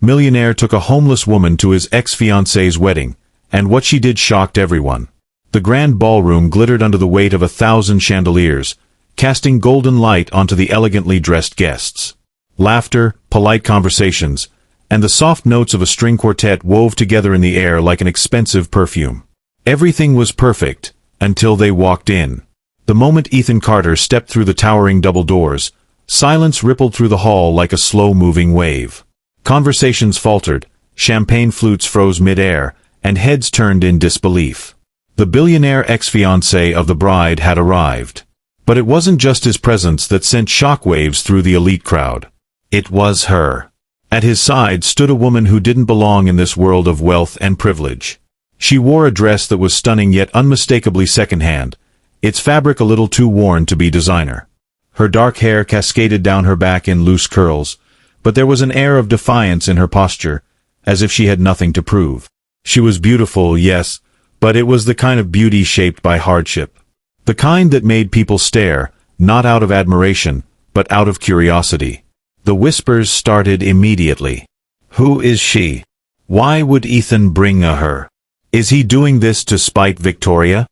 Millionaire took a homeless woman to his ex-fiancée's wedding, and what she did shocked everyone. The grand ballroom glittered under the weight of 1,000 chandeliers, casting golden light onto the elegantly dressed guests. Laughter, polite conversations, and the soft notes of a string quartet wove together in the air like an expensive perfume. Everything was perfect, until they walked in. The moment Ethan Carter stepped through the towering double doors, silence rippled through the hall like a slow-moving wave. Conversations faltered, champagne flutes froze mid-air, and heads turned in disbelief. The billionaire ex-fiancé of the bride had arrived. But it wasn't just his presence that sent shockwaves through the elite crowd. It was her. At his side stood a woman who didn't belong in this world of wealth and privilege. She wore a dress that was stunning yet unmistakably second-hand, its fabric a little too worn to be designer. Her dark hair cascaded down her back in loose curls, but there was an air of defiance in her posture, as if she had nothing to prove. She was beautiful, yes, but it was the kind of beauty shaped by hardship. The kind that made people stare, not out of admiration, but out of curiosity. The whispers started immediately. Who is she? Why would Ethan bring her? Is he doing this to spite Victoria?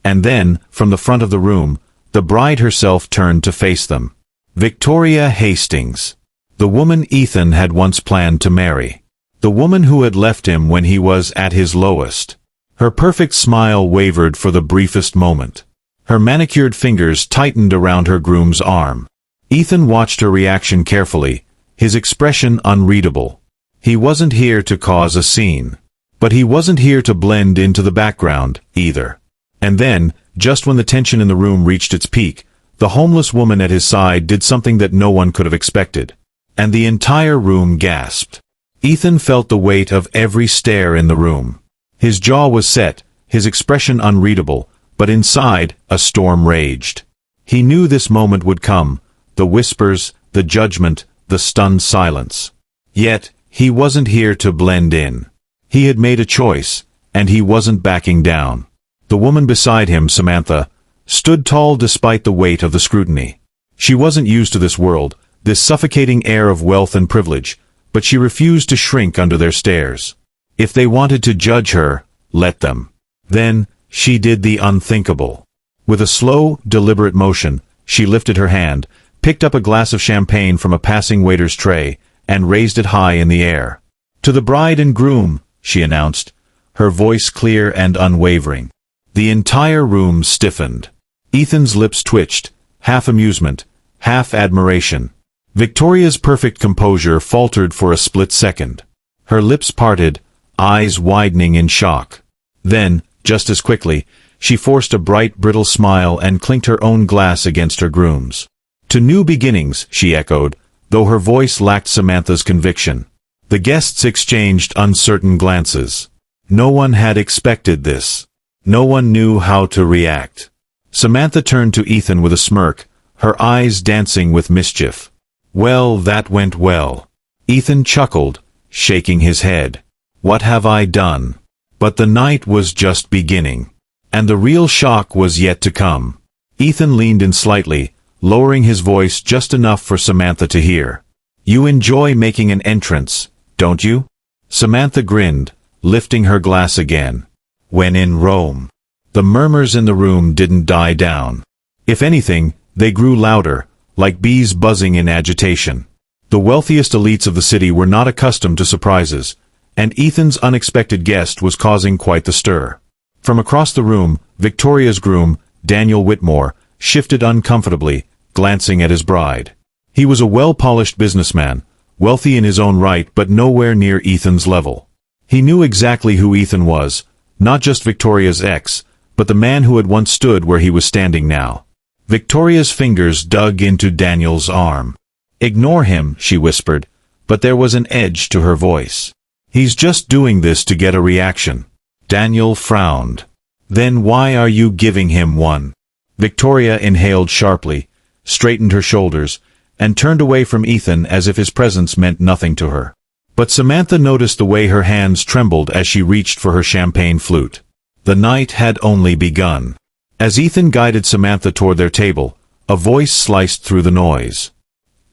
And then, from the front of the room, the bride herself turned to face them. Victoria Hastings. The woman Ethan had once planned to marry. The woman who had left him when he was at his lowest. Her perfect smile wavered for the briefest moment. Her manicured fingers tightened around her groom's arm. Ethan watched her reaction carefully, his expression unreadable. He wasn't here to cause a scene. But he wasn't here to blend into the background, either. And then, just when the tension in the room reached its peak, the homeless woman at his side did something that no one could have expected. And the entire room gasped. Ethan felt the weight of every stare in the room. His jaw was set, his expression unreadable, but inside, a storm raged. He knew this moment would come, the whispers, the judgment, the stunned silence. Yet, he wasn't here to blend in. He had made a choice, and he wasn't backing down. The woman beside him, Samantha, stood tall despite the weight of the scrutiny. She wasn't used to this world, this suffocating air of wealth and privilege, but she refused to shrink under their stares. If they wanted to judge her, let them. Then, she did the unthinkable. With a slow, deliberate motion, she lifted her hand, picked up a glass of champagne from a passing waiter's tray, and raised it high in the air. To the bride and groom, she announced, her voice clear and unwavering. The entire room stiffened. Ethan's lips twitched, half amusement, half admiration. Victoria's perfect composure faltered for a split second. Her lips parted, eyes widening in shock. Then, just as quickly, she forced a bright, brittle smile and clinked her own glass against her groom's. To new beginnings, she echoed, though her voice lacked Samantha's conviction. The guests exchanged uncertain glances. No one had expected this. No one knew how to react. Samantha turned to Ethan with a smirk, her eyes dancing with mischief. Well, that went well. Ethan chuckled, shaking his head. What have I done? But the night was just beginning. And the real shock was yet to come. Ethan leaned in slightly, lowering his voice just enough for Samantha to hear. You enjoy making an entrance, don't you? Samantha grinned, lifting her glass again. When in Rome. The murmurs in the room didn't die down. If anything, they grew louder, like bees buzzing in agitation. The wealthiest elites of the city were not accustomed to surprises, and Ethan's unexpected guest was causing quite the stir. From across the room, Victoria's groom, Daniel Whitmore, shifted uncomfortably, glancing at his bride. He was a well-polished businessman, wealthy in his own right but nowhere near Ethan's level. He knew exactly who Ethan was, not just Victoria's ex, but the man who had once stood where he was standing now. Victoria's fingers dug into Daniel's arm. Ignore him, she whispered, but there was an edge to her voice. He's just doing this to get a reaction. Daniel frowned. Then why are you giving him one? Victoria inhaled sharply, straightened her shoulders, and turned away from Ethan as if his presence meant nothing to her. But Samantha noticed the way her hands trembled as she reached for her champagne flute. The night had only begun. As Ethan guided Samantha toward their table, a voice sliced through the noise.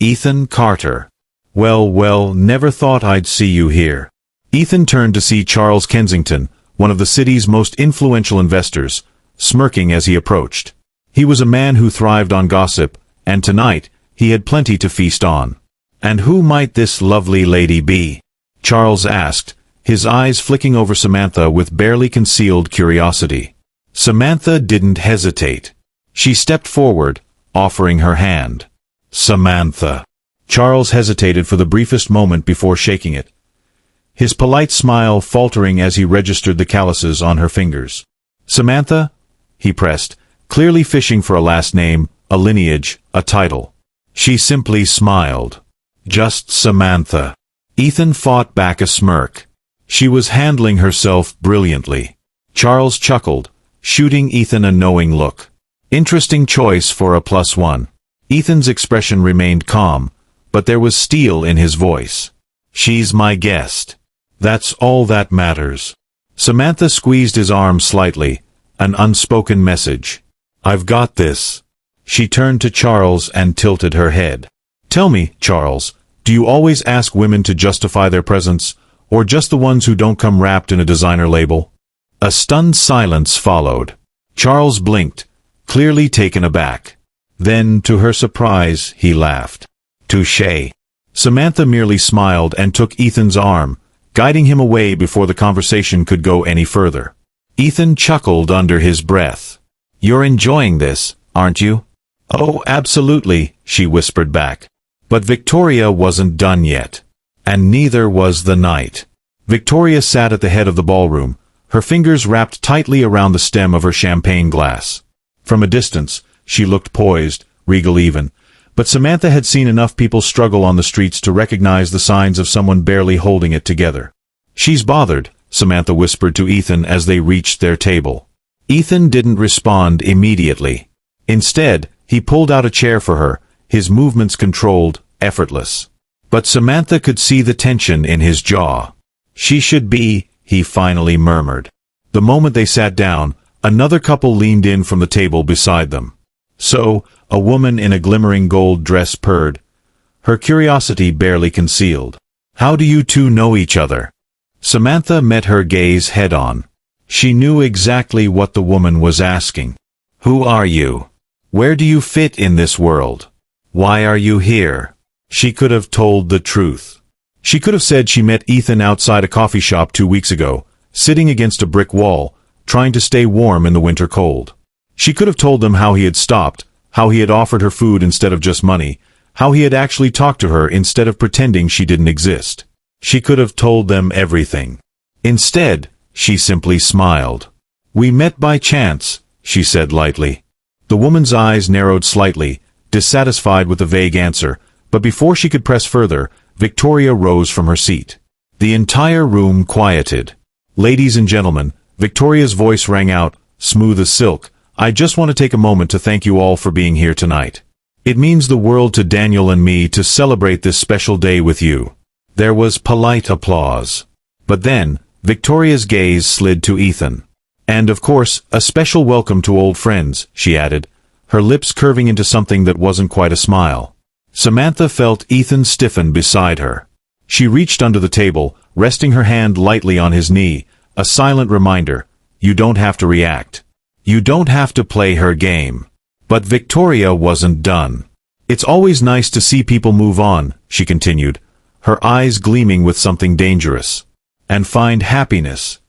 Ethan Carter. Well, well, never thought I'd see you here. Ethan turned to see Charles Kensington, one of the city's most influential investors, smirking as he approached. He was a man who thrived on gossip, and tonight, he had plenty to feast on. "And who might this lovely lady be?" Charles asked, his eyes flicking over Samantha with barely concealed curiosity. Samantha didn't hesitate. She stepped forward, offering her hand. "Samantha." Charles hesitated for the briefest moment before shaking it, his polite smile faltering as he registered the calluses on her fingers. "Samantha?" he pressed, clearly fishing for a last name, a lineage, a title. She simply smiled. "Just Samantha." Ethan fought back a smirk. She was handling herself brilliantly. Charles chuckled, shooting Ethan a knowing look. Interesting choice for a +1. Ethan's expression remained calm, but there was steel in his voice. "She's my guest. That's all that matters." Samantha squeezed his arm slightly, an unspoken message. "I've got this." She turned to Charles and tilted her head. "Tell me, Charles, do you always ask women to justify their presence, or just the ones who don't come wrapped in a designer label?" A stunned silence followed. Charles blinked, clearly taken aback. Then, to her surprise, he laughed. "Touché." Samantha merely smiled and took Ethan's arm, guiding him away before the conversation could go any further. Ethan chuckled under his breath. "You're enjoying this, aren't you?" "Oh, absolutely," she whispered back. But Victoria wasn't done yet. And neither was the night. Victoria sat at the head of the ballroom, her fingers wrapped tightly around the stem of her champagne glass. From a distance, she looked poised, regal even, but Samantha had seen enough people struggle on the streets to recognize the signs of someone barely holding it together. "She's bothered," Samantha whispered to Ethan as they reached their table. Ethan didn't respond immediately. Instead, he pulled out a chair for her, his movements controlled, effortless. But Samantha could see the tension in his jaw. "She should be," he finally murmured. The moment they sat down, another couple leaned in from the table beside them. "So," a woman in a glimmering gold dress purred, her curiosity barely concealed. "How do you two know each other?" Samantha met her gaze head-on. She knew exactly what the woman was asking. "Who are you? Where do you fit in this world? Why are you here?" She could have told the truth. She could have said she met Ethan outside a coffee shop 2 weeks ago, sitting against a brick wall, trying to stay warm in the winter cold. She could have told them how he had stopped, how he had offered her food instead of just money, how he had actually talked to her instead of pretending she didn't exist. She could have told them everything. Instead, she simply smiled. "We met by chance," she said lightly. The woman's eyes narrowed slightly, dissatisfied with the vague answer, but before she could press further, Victoria rose from her seat. The entire room quieted. "Ladies and gentlemen," Victoria's voice rang out, smooth as silk, "I just want to take a moment to thank you all for being here tonight. It means the world to Daniel and me to celebrate this special day with you." There was polite applause. But then, Victoria's gaze slid to Ethan. "And of course, a special welcome to old friends," she added, her lips curving into something that wasn't quite a smile. Samantha felt Ethan stiffen beside her. She reached under the table, resting her hand lightly on his knee, a silent reminder, you don't have to react. You don't have to play her game. But Victoria wasn't done. "It's always nice to see people move on," she continued, her eyes gleaming with something dangerous. "And find happiness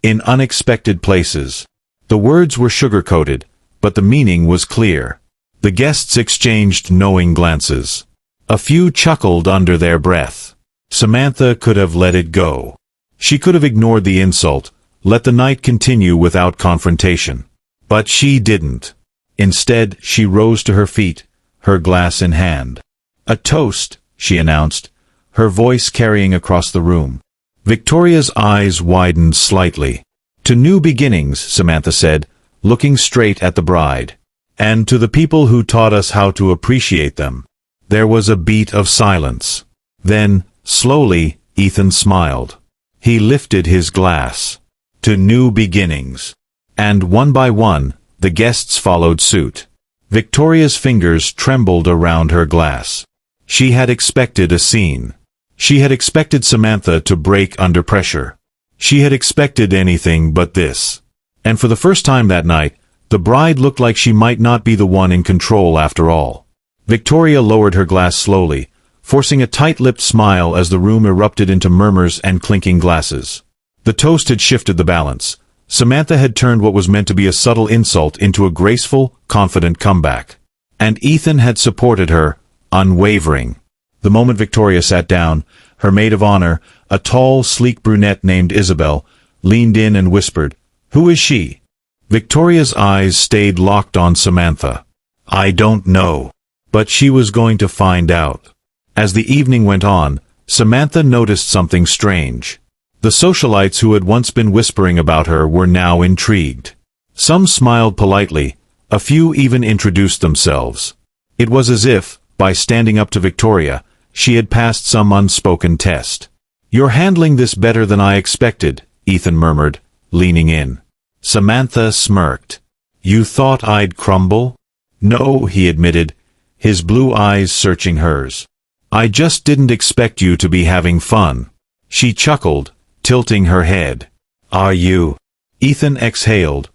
in unexpected places." The words were sugar-coated, but the meaning was clear. The guests exchanged knowing glances. A few chuckled under their breath. Samantha could have let it go. She could have ignored the insult, let the night continue without confrontation. But she didn't. Instead, she rose to her feet, her glass in hand. "A toast," she announced, her voice carrying across the room. Victoria's eyes widened slightly. "To new beginnings," Samantha said, looking straight at the bride. "And to the people who taught us how to appreciate them." There was a beat of silence. Then, slowly, Ethan smiled. He lifted his glass. "To new beginnings." And one by one, the guests followed suit. Victoria's fingers trembled around her glass. She had expected a scene. She had expected Samantha to break under pressure. She had expected anything but this. And for the first time that night, the bride looked like she might not be the one in control after all. Victoria lowered her glass slowly, forcing a tight-lipped smile as the room erupted into murmurs and clinking glasses. The toast had shifted the balance. Samantha had turned what was meant to be a subtle insult into a graceful, confident comeback. And Ethan had supported her, unwavering. The moment Victoria sat down, her maid of honor, a tall, sleek brunette named Isabel, leaned in and whispered, "Who is she?" Victoria's eyes stayed locked on Samantha. "I don't know." But she was going to find out. As the evening went on, Samantha noticed something strange. The socialites who had once been whispering about her were now intrigued. Some smiled politely, a few even introduced themselves. It was as if, by standing up to Victoria, she had passed some unspoken test. "You're handling this better than I expected," Ethan murmured, leaning in. Samantha smirked. "You thought I'd crumble?" "No," he admitted, his blue eyes searching hers. "I just didn't expect you to be having fun." She chuckled, tilting her head. "Are you?" Ethan exhaled,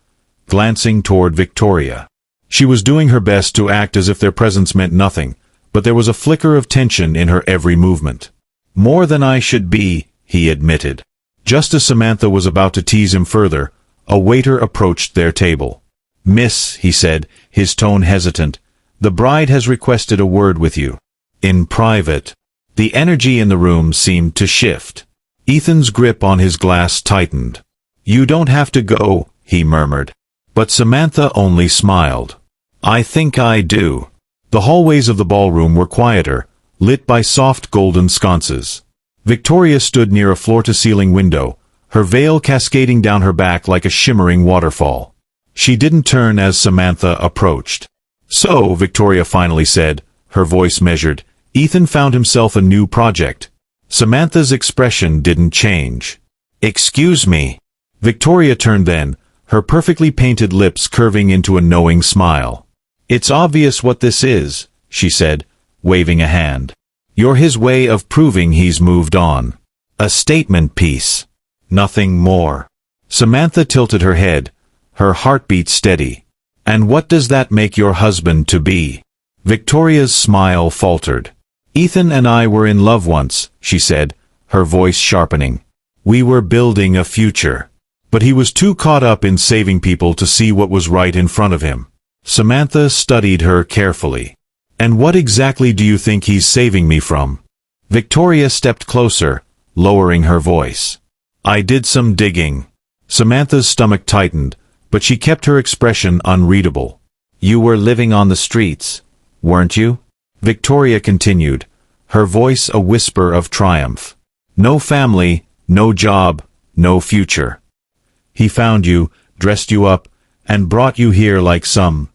glancing toward Victoria. She was doing her best to act as if their presence meant nothing, but there was a flicker of tension in her every movement. "More than I should be," he admitted. Just as Samantha was about to tease him further, a waiter approached their table. "Miss," he said, his tone hesitant, "the bride has requested a word with you. In private." The energy in the room seemed to shift. Ethan's grip on his glass tightened. "You don't have to go," he murmured. But Samantha only smiled. "I think I do." The hallways of the ballroom were quieter, lit by soft golden sconces. Victoria stood near a floor-to-ceiling window, her veil cascading down her back like a shimmering waterfall. She didn't turn as Samantha approached. "So," Victoria finally said, her voice measured, Ethan found himself a new project. Samantha's expression didn't change. "Excuse me." Victoria turned then, her perfectly painted lips curving into a knowing smile. "It's obvious what this is," she said, waving a hand. "You're his way of proving he's moved on. A statement piece. Nothing more." Samantha tilted her head, her heartbeat steady. "And what does that make your husband to be?" Victoria's smile faltered. "Ethan and I were in love once," she said, her voice sharpening. "We were building a future. But he was too caught up in saving people to see what was right in front of him." Samantha studied her carefully. "And what exactly do you think he's saving me from?" Victoria stepped closer, lowering her voice. "I did some digging." Samantha's stomach tightened, but she kept her expression unreadable. "You were living on the streets, weren't you?" Victoria continued, her voice a whisper of triumph. "No family, no job, no future. He found you, dressed you up, and brought you here like some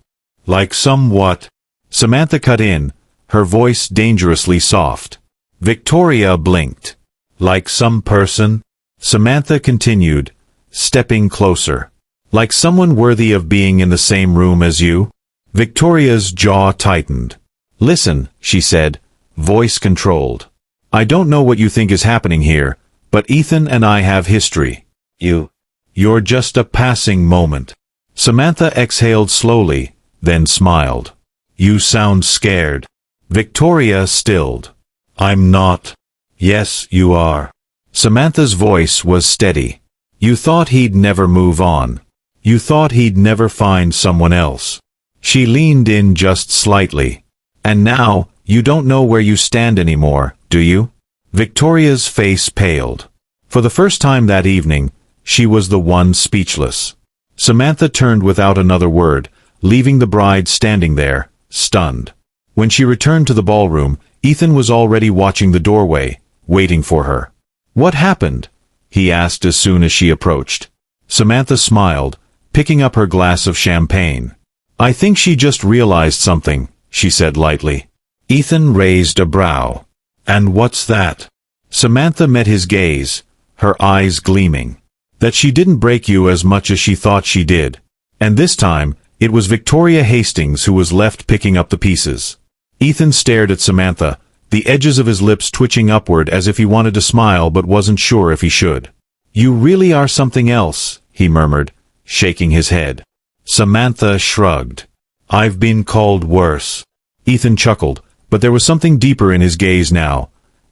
what?" Samantha cut in, her voice dangerously soft. Victoria blinked. "Like some person?" Samantha continued, stepping closer. "Like someone worthy of being in the same room as you?" Victoria's jaw tightened. "Listen," she said, voice controlled. "I don't know what you think is happening here, but Ethan and I have history. You're just a passing moment." Samantha exhaled slowly, then smiled. "You sound scared." Victoria stilled. "I'm not." "Yes, you are." Samantha's voice was steady. "You thought he'd never move on. You thought he'd never find someone else." She leaned in just slightly. "And now, you don't know where you stand anymore, do you?" Victoria's face paled. For the first time that evening, she was the one speechless. Samantha turned without another word, leaving the bride standing there, stunned. When she returned to the ballroom, Ethan was already watching the doorway, waiting for her. "What happened?" he asked as soon as she approached. Samantha smiled, picking up her glass of champagne. "I think she just realized something," she said lightly. Ethan raised a brow. "And what's that?" Samantha met his gaze, her eyes gleaming. "That she didn't break you as much as she thought she did. And this time, it was Victoria Hastings who was left picking up the pieces." Ethan stared at Samantha, the edges of his lips twitching upward as if he wanted to smile but wasn't sure if he should. "You really are something else," he murmured, shaking his head. Samantha shrugged. "I've been called worse." Ethan chuckled, but there was something deeper in his gaze now.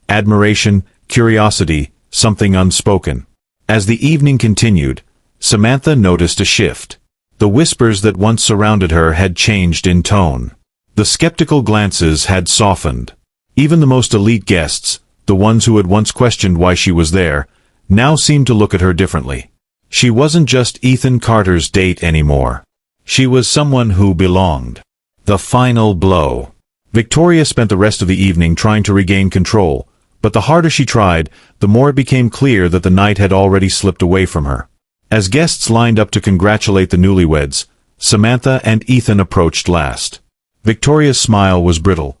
Admiration, curiosity, something unspoken. As the evening continued, Samantha noticed a shift. The whispers that once surrounded her had changed in tone. The skeptical glances had softened. Even the most elite guests, the ones who had once questioned why she was there, now seemed to look at her differently. She wasn't just Ethan Carter's date anymore. She was someone who belonged. The final blow. Victoria spent the rest of the evening trying to regain control, but the harder she tried, the more it became clear that the night had already slipped away from her. As guests lined up to congratulate the newlyweds, Samantha and Ethan approached last. Victoria's smile was brittle,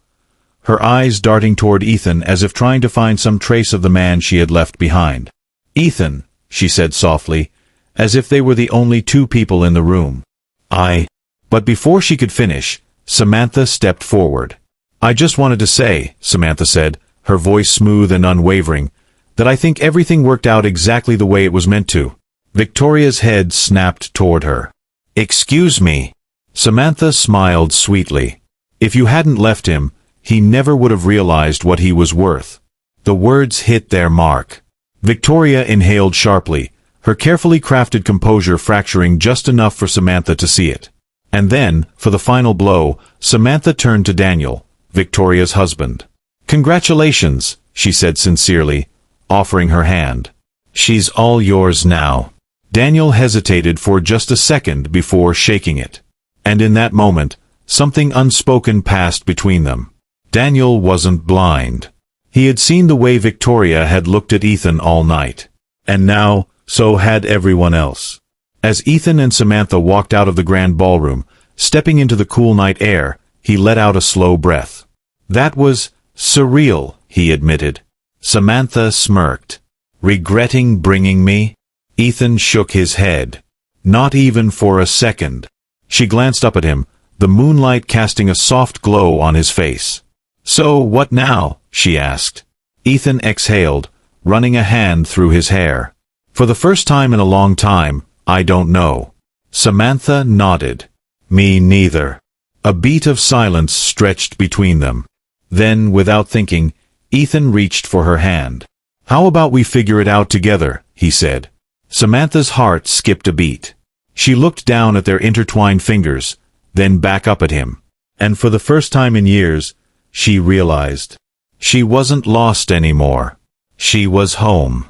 her eyes darting toward Ethan as if trying to find some trace of the man she had left behind. "Ethan," she said softly, as if they were the only two people in the room. But before she could finish, Samantha stepped forward. "I just wanted to say," Samantha said, her voice smooth and unwavering, "that I think everything worked out exactly the way it was meant to." Victoria's head snapped toward her. "Excuse me." Samantha smiled sweetly. "If you hadn't left him, he never would have realized what he was worth." The words hit their mark. Victoria inhaled sharply, her carefully crafted composure fracturing just enough for Samantha to see it. And then, for the final blow, Samantha turned to Daniel, Victoria's husband. "Congratulations," she said sincerely, offering her hand. "She's all yours now." Daniel hesitated for just a second before shaking it. And in that moment, something unspoken passed between them. Daniel wasn't blind. He had seen the way Victoria had looked at Ethan all night. And now, so had everyone else. As Ethan and Samantha walked out of the grand ballroom, stepping into the cool night air, he let out a slow breath. "That was surreal," he admitted. Samantha smirked. "Regretting bringing me?" Ethan shook his head. "Not even for a second." She glanced up at him, the moonlight casting a soft glow on his face. "So, what now?" she asked. Ethan exhaled, running a hand through his hair. "For the first time in a long time, I don't know." Samantha nodded. "Me neither." A beat of silence stretched between them. Then, without thinking, Ethan reached for her hand. "How about we figure it out together?" he said. Samantha's heart skipped a beat. She looked down at their intertwined fingers, then back up at him. And for the first time in years, she realized. She wasn't lost anymore. She was home.